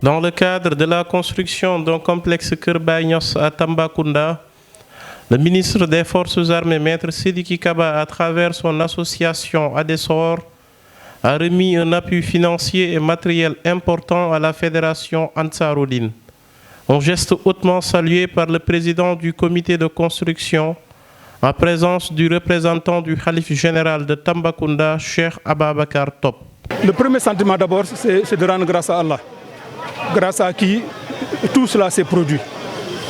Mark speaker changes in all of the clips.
Speaker 1: Dans le cadre de la construction d'un complexe Keur Baye Niass à Tambacounda, le ministre des Forces armées, Maître Sidiki Kaba, à travers son association Adessor, a remis un appui financier et matériel important à la fédération Ansaroudine. Un geste hautement salué par le président du comité de construction, en présence du représentant du Khalife général de Tambacounda, Cheikh Ababakar Top.
Speaker 2: Le premier sentiment d'abord, c'est de rendre grâce à Allah, grâce à qui tout cela s'est produit.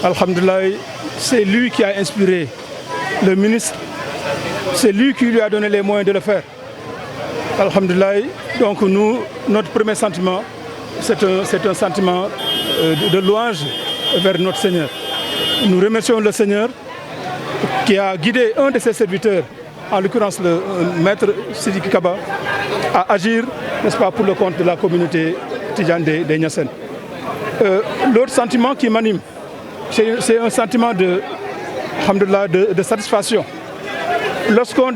Speaker 2: Alhamdulillah, c'est lui qui a inspiré le ministre, c'est lui qui lui a donné les moyens de le faire. Alhamdulillah, donc nous, notre premier sentiment, c'est un sentiment de louange vers notre Seigneur. Nous remercions le Seigneur qui a guidé un de ses serviteurs, en l'occurrence le maître Sidiki Kaba, à agir, n'est-ce pas, pour le compte de la communauté tidjane des Niassènes. L'autre sentiment qui m'anime, c'est un sentiment de satisfaction. Lorsqu'on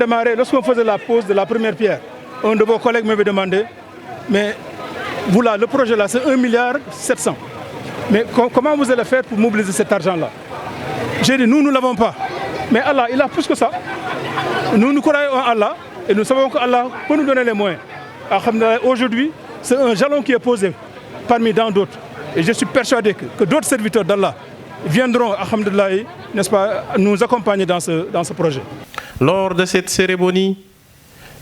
Speaker 2: faisait la pose de la première pierre, un de vos collègues m'avait demandé, mais vous là, le projet là, c'est 1,7 milliard. Mais comment vous allez faire pour mobiliser cet argent-là? J'ai dit, nous ne l'avons pas. Mais Allah, il a plus que ça. Nous croyons en Allah et nous savons qu'Allah peut nous donner les moyens. Aujourd'hui, c'est un jalon qui est posé parmi tant d'autres. Et je suis persuadé que d'autres serviteurs d'Allah viendront, alhamdoulilah, n'est-ce pas, nous accompagner dans ce projet.
Speaker 1: Lors de cette cérémonie,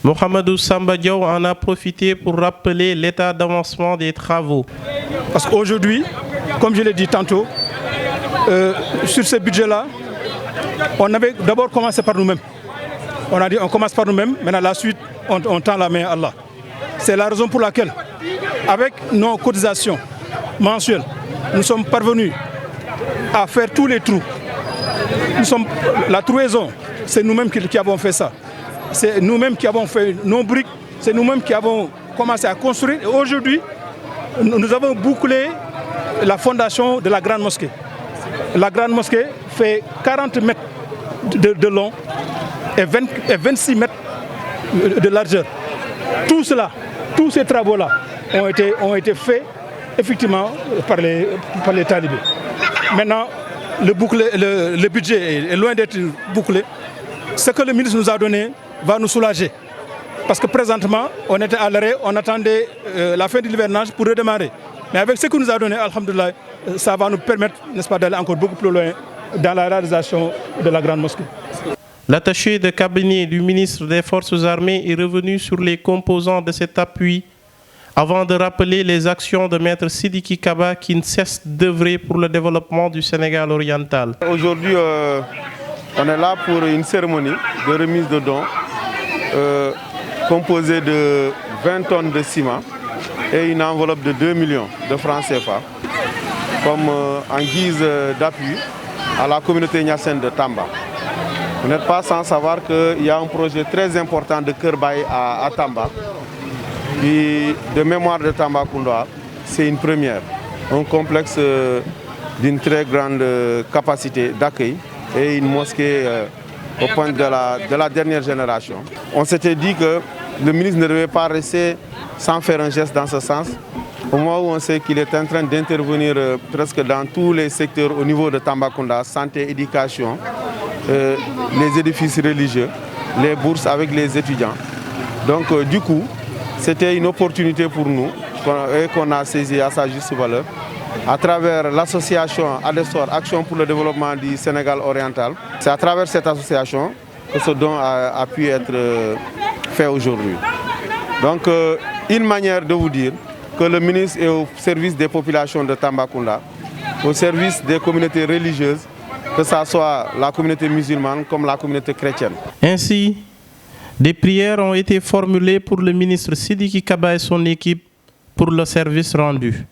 Speaker 1: Mohamedou Samba Diaw en a profité pour rappeler l'état d'avancement des travaux.
Speaker 2: Parce qu'aujourd'hui, comme je l'ai dit tantôt, sur ce budget-là, on avait d'abord commencé par nous-mêmes. On a dit on commence par nous-mêmes, maintenant la suite, on tend la main à Allah. C'est la raison pour laquelle, avec nos cotisations mensuelles, nous sommes parvenus à faire tous les trous. La trouaison, c'est nous-mêmes qui avons fait ça. C'est nous-mêmes qui avons fait nos briques, c'est nous-mêmes qui avons commencé à construire. Et aujourd'hui, nous avons bouclé la fondation de la grande mosquée. La grande mosquée fait 40 mètres de long et 26 mètres de largeur. Tout cela, tous ces travaux-là ont été faits effectivement par les talibés. Maintenant, le budget est loin d'être bouclé. Ce que le ministre nous a donné va nous soulager. Parce que présentement, on était à l'arrêt, on attendait la fin de l'hivernage pour redémarrer. Mais avec ce que nous a donné, alhamdoulilah, ça va nous permettre, n'est-ce pas, d'aller encore beaucoup plus loin dans la réalisation de la grande mosquée.
Speaker 1: L'attaché de cabinet du ministre des Forces armées est revenu sur les composants de cet appui avant de rappeler les actions de Maître Sidiki Kaba qui ne cesse d'œuvrer pour le développement du Sénégal oriental.
Speaker 3: Aujourd'hui, on est là pour une cérémonie de remise de dons composée de 20 tonnes de ciment et une enveloppe de 2 millions de francs CFA comme en guise d'appui à la communauté niassène de Tamba. Vous n'êtes pas sans savoir qu'il y a un projet très important de Keur Baye à Tamba. Qui, de mémoire de Tambacounda, c'est une première. Un complexe d'une très grande capacité d'accueil et une mosquée au point de la dernière génération. On s'était dit que le ministre ne devait pas rester sans faire un geste dans ce sens. Au moment où on sait qu'il est en train d'intervenir presque dans tous les secteurs au niveau de Tambacounda, santé, éducation, les édifices religieux, les bourses avec les étudiants. Donc du coup, c'était une opportunité pour nous et qu'on a saisi à sa juste valeur à travers l'association Adessor, Action pour le développement du Sénégal oriental. C'est à travers cette association que ce don a pu être fait aujourd'hui. Donc une manière de vous dire que le ministre est au service des populations de Tambacounda, au service des communautés religieuses, que ce soit la communauté musulmane comme la communauté chrétienne.
Speaker 1: Ainsi, des prières ont été formulées pour le ministre Sidiki Kaba et son équipe pour le service rendu.